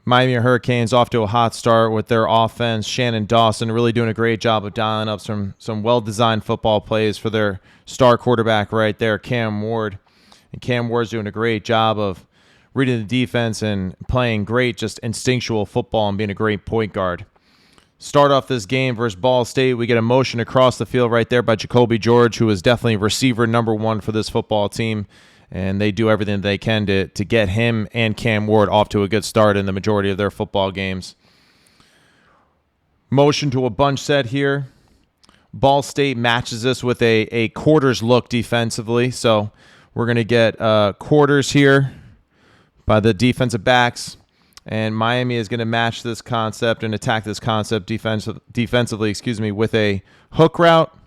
Miami Hurricanes off to a hot start with their offense. Shannon Dawson really doing a great job of dialing up some well-designed football plays for their star quarterback right there, Cam Ward. And Cam Ward's doing a great job of reading the defense and playing great, just instinctual football and being a great point guard. Start off this game versus Ball State. We get a motion across the field right there by Jacoby George, who is definitely receiver number one for this football team. And they do everything they can to get him and Cam Ward off to a good start in the majority of their football games. Motion to a bunch set here. Ball State matches us with a quarters look defensively. So we're going to get quarters here by the defensive backs. And Miami is going to match this concept and attack this concept defensively, with a hook route.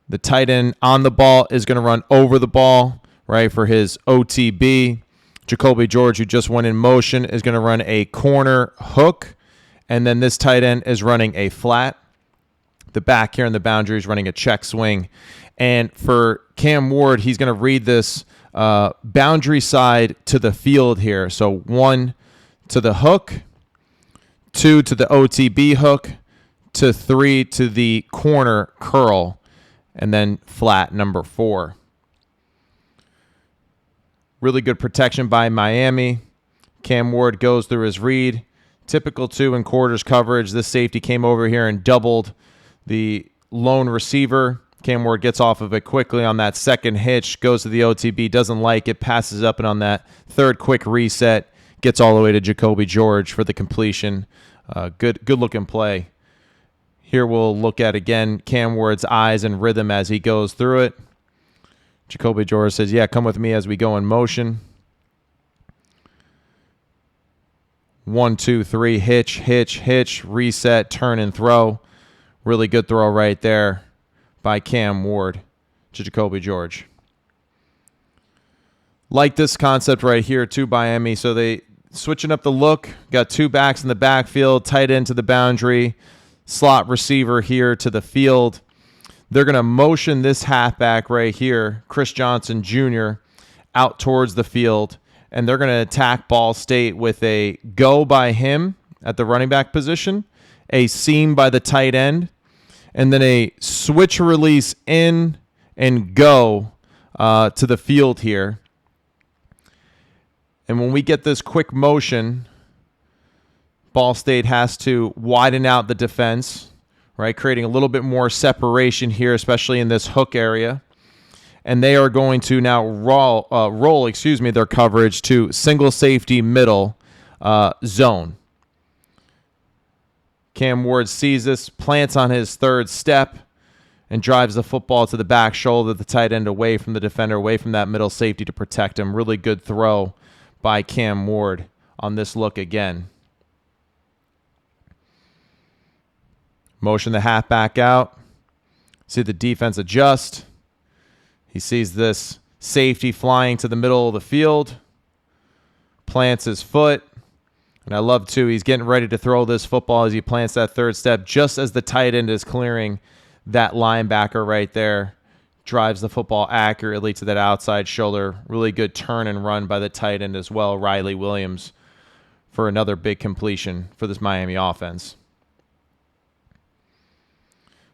The tight end on the ball is going to run over the ball, right, for his OTB. Jacoby George, who just went in motion, is going to run a corner hook. And then this tight end is running a flat. The back here in the boundary is running a check swing. And for Cam Ward, he's going to read this boundary side to the field here. So 1 to the hook, 2 to the OTB hook, to 3 to the corner curl, and then flat number 4. Really good protection by Miami. Cam Ward goes through his read. Typical 2 and quarters coverage. This safety came over here and doubled the lone receiver. Cam Ward gets off of it quickly on that second hitch, goes to the OTB, doesn't like it, passes up, and on that third quick reset, gets all the way to Jacoby George for the completion. Good looking play. Here we'll look at, again, Cam Ward's eyes and rhythm as he goes through it. Jacoby George says, yeah, come with me as we go in motion. 1, 2, 3, hitch, reset, turn and throw. Really good throw right there by Cam Ward to Jacoby George. Like this concept right here too by Miami. So they switching up the look. Got 2 backs in the backfield, tight end to the boundary, slot receiver here to the field. They're going to motion this halfback right here, Chris Johnson Jr., out towards the field, and they're going to attack Ball State with a go by him at the running back position, a seam by the tight end, and then a switch release in and go to the field here. And when we get this quick motion, Ball State has to widen out the defense, right? Creating a little bit more separation here, especially in this hook area. And they are going to now roll their coverage to single safety middle zone. Cam Ward sees this, plants on his third step, and drives the football to the back shoulder, the tight end away from the defender, away from that middle safety to protect him. Really good throw by Cam Ward on this look again. Motion the halfback out. See the defense adjust. He sees this safety flying to the middle of the field. Plants his foot. And I love, too, he's getting ready to throw this football as he plants that third step just as the tight end is clearing that linebacker right there. Drives the football accurately to that outside shoulder. Really good turn and run by the tight end as well, Riley Williams, for another big completion for this Miami offense.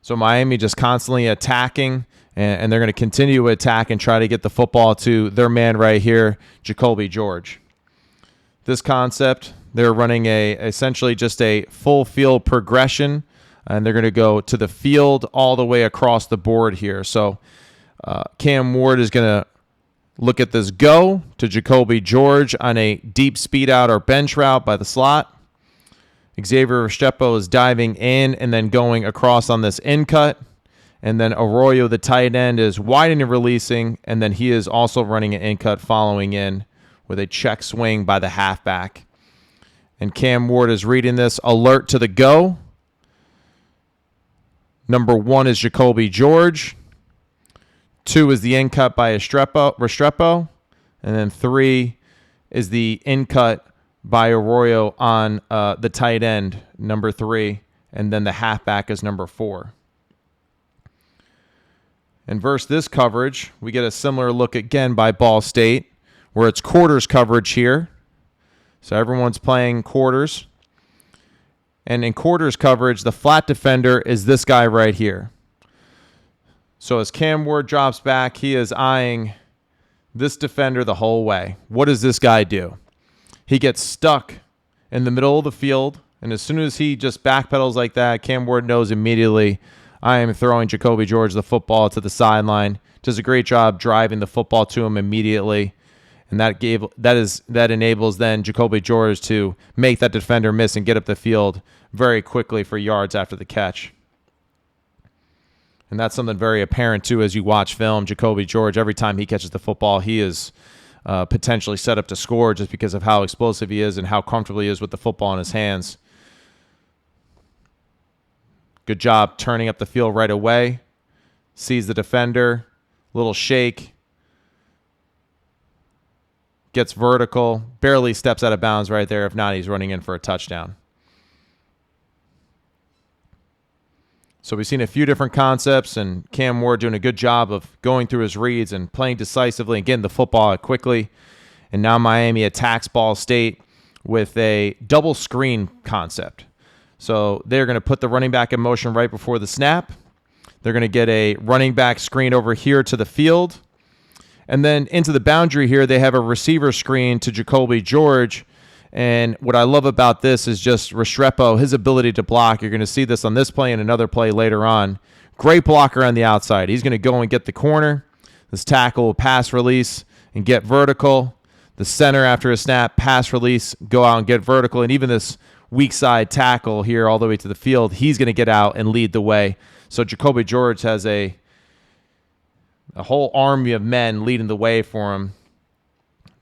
So Miami just constantly attacking, and they're going to continue to attack and try to get the football to their man right here, Jacoby George. This concept, they're running essentially just a full field progression, and they're going to go to the field all the way across the board here. So Cam Ward is going to look at this go to Jacoby George on a deep speed out or bench route by the slot. Xavier Restrepo is diving in and then going across on this in cut. And then Arroyo, the tight end, is widening and releasing, and then he is also running an in cut following in with a check swing by the halfback. And Cam Ward is reading this alert to the go. Number 1 is Jacoby George. 2 is the in cut by Restrepo. And then 3 is the in cut by Arroyo on the tight end, number 3. And then the halfback is number 4. And versus this coverage, we get a similar look again by Ball State, where it's quarters coverage here. So everyone's playing quarters. And in quarters coverage, the flat defender is this guy right here. So as Cam Ward drops back, he is eyeing this defender the whole way. What does this guy do? He gets stuck in the middle of the field, and as soon as he just backpedals like that, Cam Ward knows immediately, I am throwing Jacoby George the football to the sideline. Does a great job driving the football to him immediately. And that enables then Jacoby George to make that defender miss and get up the field very quickly for yards after the catch. And that's something very apparent, too, as you watch film. Jacoby George, every time he catches the football, he is potentially set up to score just because of how explosive he is and how comfortable he is with the football in his hands. Good job turning up the field right away. Sees the defender. Little shake. Gets vertical. Barely steps out of bounds right there. If not, he's running in for a touchdown. So we've seen a few different concepts, and Cam Ward doing a good job of going through his reads and playing decisively and getting the football out quickly. And now Miami attacks Ball State with a double screen concept. So they're going to put the running back in motion right before the snap. They're going to get a running back screen over here to the field. And then into the boundary here, they have a receiver screen to Jacoby George. And what I love about this is just Restrepo, his ability to block. You're going to see this on this play and another play later on. Great blocker on the outside. He's going to go and get the corner. This tackle will pass release and get vertical. The center after a snap, pass release, go out and get vertical. And even this weak side tackle here all the way to the field, he's going to get out and lead the way. So Jacoby George has a whole army of men leading the way for him.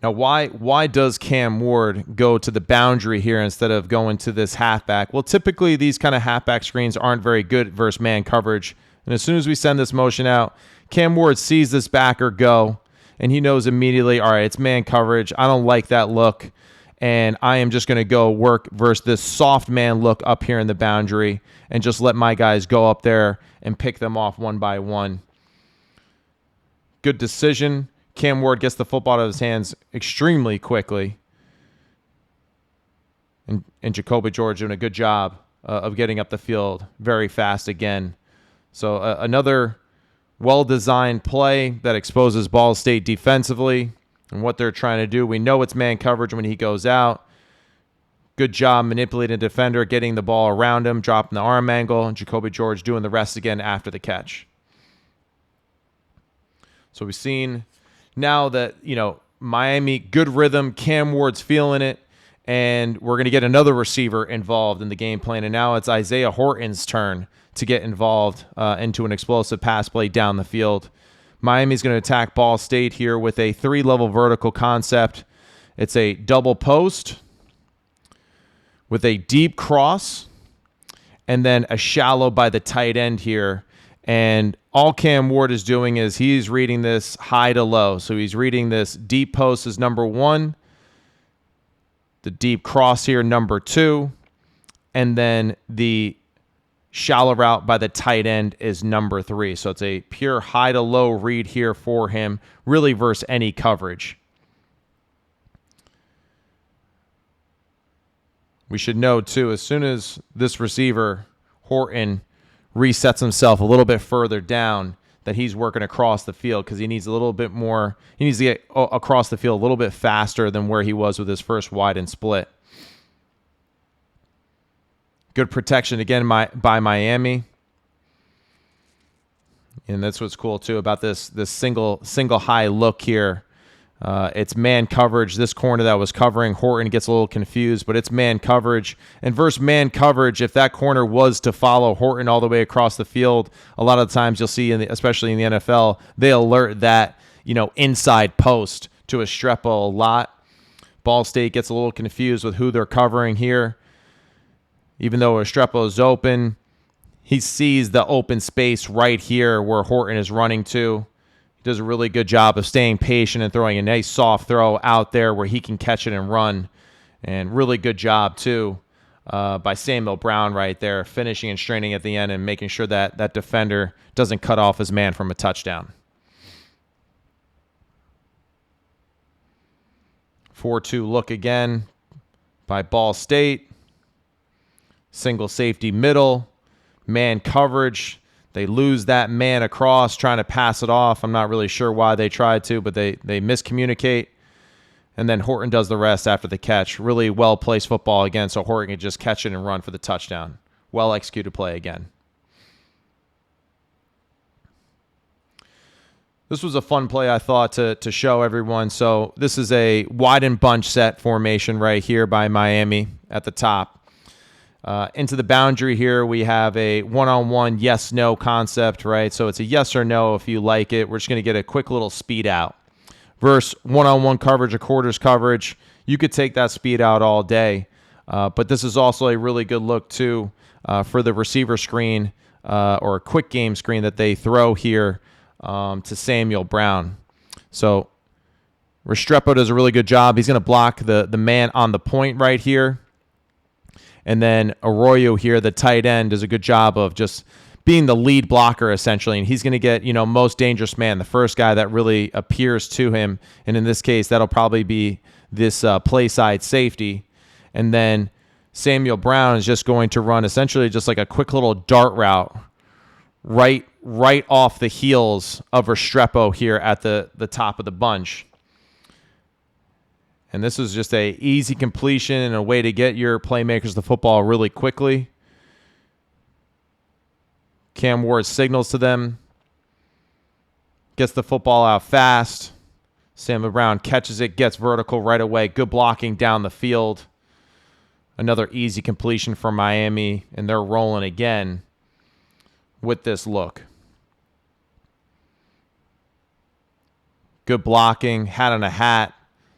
Now, why does Cam Ward go to the boundary here instead of going to this halfback? Well, typically these kind of halfback screens aren't very good versus man coverage. And as soon as we send this motion out, Cam Ward sees this backer go, and he knows immediately, all right, it's man coverage. I don't like that look, and I am just going to go work versus this soft man look up here in the boundary and just let my guys go up there and pick them off one by one. Good decision. Cam Ward gets the football out of his hands extremely quickly. And Jacoby George doing a good job of getting up the field very fast again. So another well-designed play that exposes Ball State defensively and what they're trying to do. We know it's man coverage when he goes out. Good job manipulating the defender, getting the ball around him, dropping the arm angle, and Jacoby George doing the rest again after the catch. So we've seen now that, Miami, good rhythm, Cam Ward's feeling it, and we're going to get another receiver involved in the game plan. And now it's Isaiah Horton's turn to get involved into an explosive pass play down the field. Miami's going to attack Ball State here with a 3-level vertical concept. It's a double post with a deep cross and then a shallow by the tight end here. And all Cam Ward is doing is he's reading this high to low. So he's reading this deep post as number 1, the deep cross here, number 2, and then the shallow route by the tight end is number 3. So it's a pure high to low read here for him, really versus any coverage. We should know, too, as soon as this receiver, Horton, resets himself a little bit further down, that he's working across the field because he needs a little bit more. He needs to get across the field a little bit faster than where he was with his first wide and split. Good protection again by Miami. And that's what's cool too about this single high look here. It's man coverage. This corner that was covering Horton gets a little confused, but it's man coverage. And versus man coverage, if that corner was to follow Horton all the way across the field, a lot of the times you'll see, especially in the NFL, they alert that inside post to Restrepo a lot. Ball State gets a little confused with who they're covering here. Even though Restrepo is open, he sees the open space right here where Horton is running to. Does a really good job of staying patient and throwing a nice soft throw out there where he can catch it and run. And really good job, too, by Samuel Brown right there, finishing and straining at the end and making sure that that defender doesn't cut off his man from a touchdown. 4-2 look again. by Ball State. Single safety middle. Man coverage. They lose that man across trying to pass it off. I'm not really sure why they tried to, but they miscommunicate. And then Horton does the rest after the catch. Really well-placed football again, so Horton can just catch it and run for the touchdown. Well-executed play again. This was a fun play, I thought, to show everyone. So this is a wide and bunch set formation right here by Miami at the top. Into the boundary here, we have a one-on-one yes-no concept, right? So it's a yes or no if you like it. We're just going to get a quick little speed out. Versus one-on-one coverage or quarters coverage, you could take that speed out all day. But this is also a really good look, too, for the receiver screen or a quick game screen that they throw here to Samuel Brown. So Restrepo does a really good job. He's going to block the man on the point right here. And then Arroyo here, the tight end, does a good job of just being the lead blocker, essentially. And he's going to get, most dangerous man, the first guy that really appears to him. And in this case, that'll probably be this play side safety. And then Samuel Brown is just going to run essentially just like a quick little dart route right off the heels of Restrepo here at the top of the bunch. And this is just a easy completion and a way to get your playmakers the football really quickly. Cam Ward signals to them. Gets the football out fast. Samuel Brown catches it, gets vertical right away. Good blocking down the field. Another easy completion for Miami, and they're rolling again with this look. Good blocking, hat on a hat.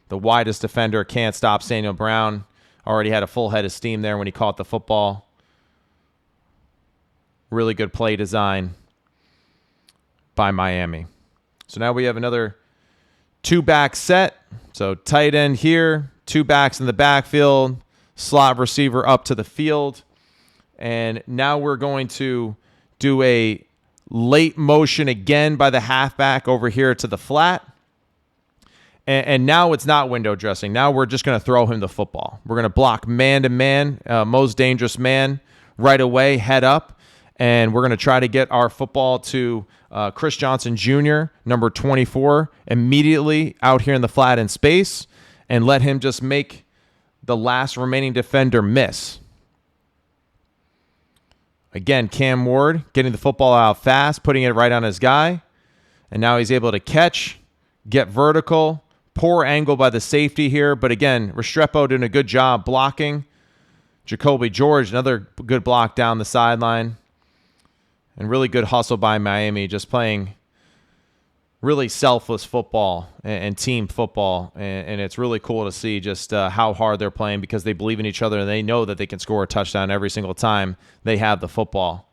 The widest defender can't stop Samuel Brown. Already had a full head of steam there when he caught the football. Really good play design by Miami. So now we have another two-back set. So tight end here, two backs in the backfield, slot receiver up to the field. And now we're going to do a late motion again by the halfback over here to the flat. And now it's not window dressing. Now we're just going to throw him the football. We're going to block man-to-man, most dangerous man, right away, head up. And we're going to try to get our football to Chris Johnson Jr., number 24, immediately out here in the flat in space and let him just make the last remaining defender miss. Again, Cam Ward getting the football out fast, putting it right on his guy. And now he's able to catch, get vertical. Poor angle by the safety here. But again, Restrepo doing a good job blocking. Jacoby George, another good block down the sideline. And really good hustle by Miami, just playing really selfless football and team football. And it's really cool to see just how hard they're playing because they believe in each other and they know that they can score a touchdown every single time they have the football.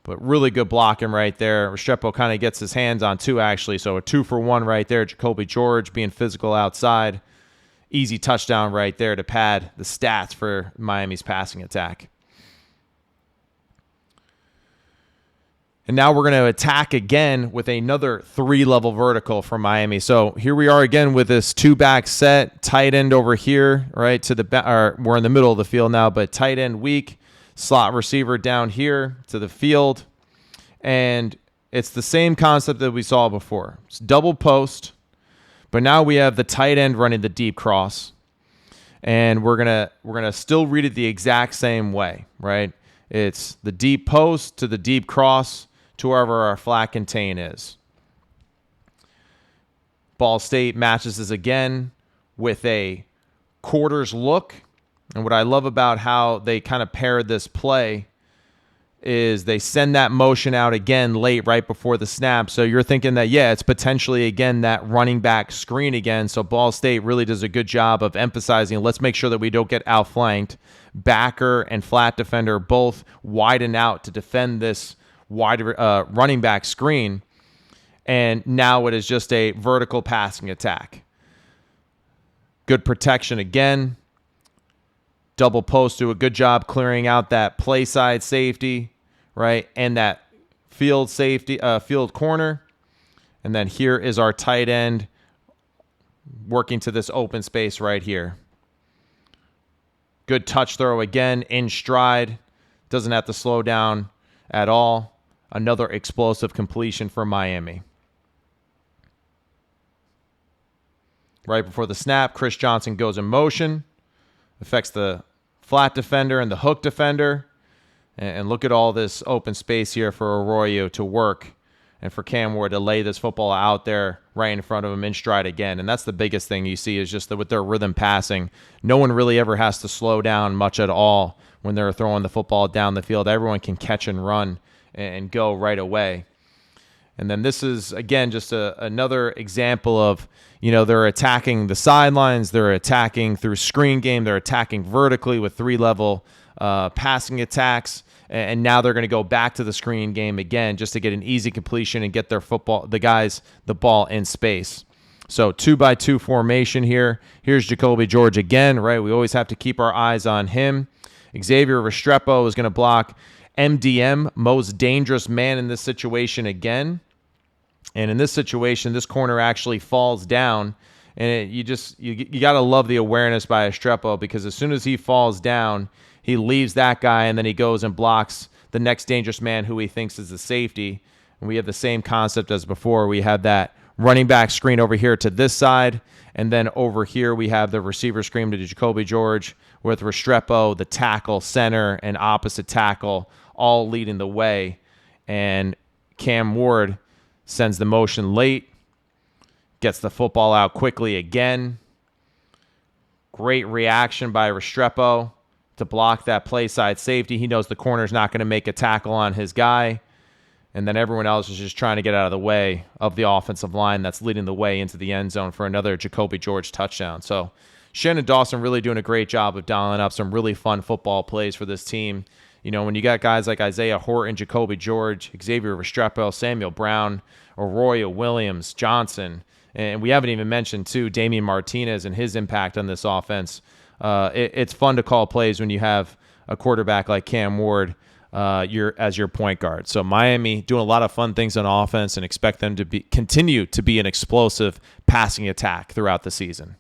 But really good blocking right there. Restrepo kind of gets his hands on two, actually. So a 2-for-1 right there. Jacoby George being physical outside. Easy touchdown right there to pad the stats for Miami's passing attack. And now we're going to attack again with another 3-level vertical from Miami. So here we are again with this two-back set. Tight end over here, right? We're in the middle of the field now, but tight end weak. Slot receiver down here to the field. And it's the same concept that we saw before. It's double post, but now we have the tight end running the deep cross. And we're gonna still read it the exact same way, right? It's the deep post to the deep cross to wherever our flat contain is. Ball State matches this again with a quarters look. And what I love about how they kind of paired this play is they send that motion out again late right before the snap. So you're thinking that, yeah, it's potentially, again, that running back screen again. So Ball State really does a good job of emphasizing, let's make sure that we don't get outflanked. Backer and flat defender both widen out to defend this wide running back screen. And now it is just a vertical passing attack. Good protection again. Double post, do a good job clearing out that play side safety, right? And that field safety, field corner. And then here is our tight end working to this open space right here. Good touch throw again, in stride. Doesn't have to slow down at all. Another explosive completion for Miami. Right before the snap, Chris Johnson goes in motion. Affects the flat defender and the hook defender. And look at all this open space here for Arroyo to work and for Cam Ward to lay this football out there right in front of him in stride again. And that's the biggest thing you see is just that with their rhythm passing, no one really ever has to slow down much at all when they're throwing the football down the field. Everyone can catch and run and go right away. And then this is, again, just another example of, they're attacking the sidelines. They're attacking through screen game. They're attacking vertically with 3-level passing attacks. And now they're going to go back to the screen game again just to get an easy completion and get the ball in space. So 2-by-2 formation here. Here's Jacoby George again, right? We always have to keep our eyes on him. Xavier Restrepo is going to block MDM, most dangerous man in this situation again. And in this situation, this corner actually falls down. And you got to love the awareness by Restrepo, because as soon as he falls down, he leaves that guy and then he goes and blocks the next dangerous man who he thinks is the safety. And we have the same concept as before. We have that running back screen over here to this side. And then over here, we have the receiver screen to Jacoby George with Restrepo, the tackle, center, and opposite tackle all leading the way. And Cam Ward sends the motion late, gets the football out quickly again. Great reaction by Restrepo to block that play side safety. He knows the corner's not going to make a tackle on his guy. And then everyone else is just trying to get out of the way of the offensive line that's leading the way into the end zone for another Jacoby George touchdown. So Shannon Dawson really doing a great job of dialing up some really fun football plays for this team. When you got guys like Isaiah Horton, Jacoby George, Xavier Restrepo, Samuel Brown, Arroyo Williams, Johnson, and we haven't even mentioned, too, Damian Martinez and his impact on this offense. It's fun to call plays when you have a quarterback like Cam Ward as your point guard. So Miami doing a lot of fun things on offense, and expect them to continue to be an explosive passing attack throughout the season.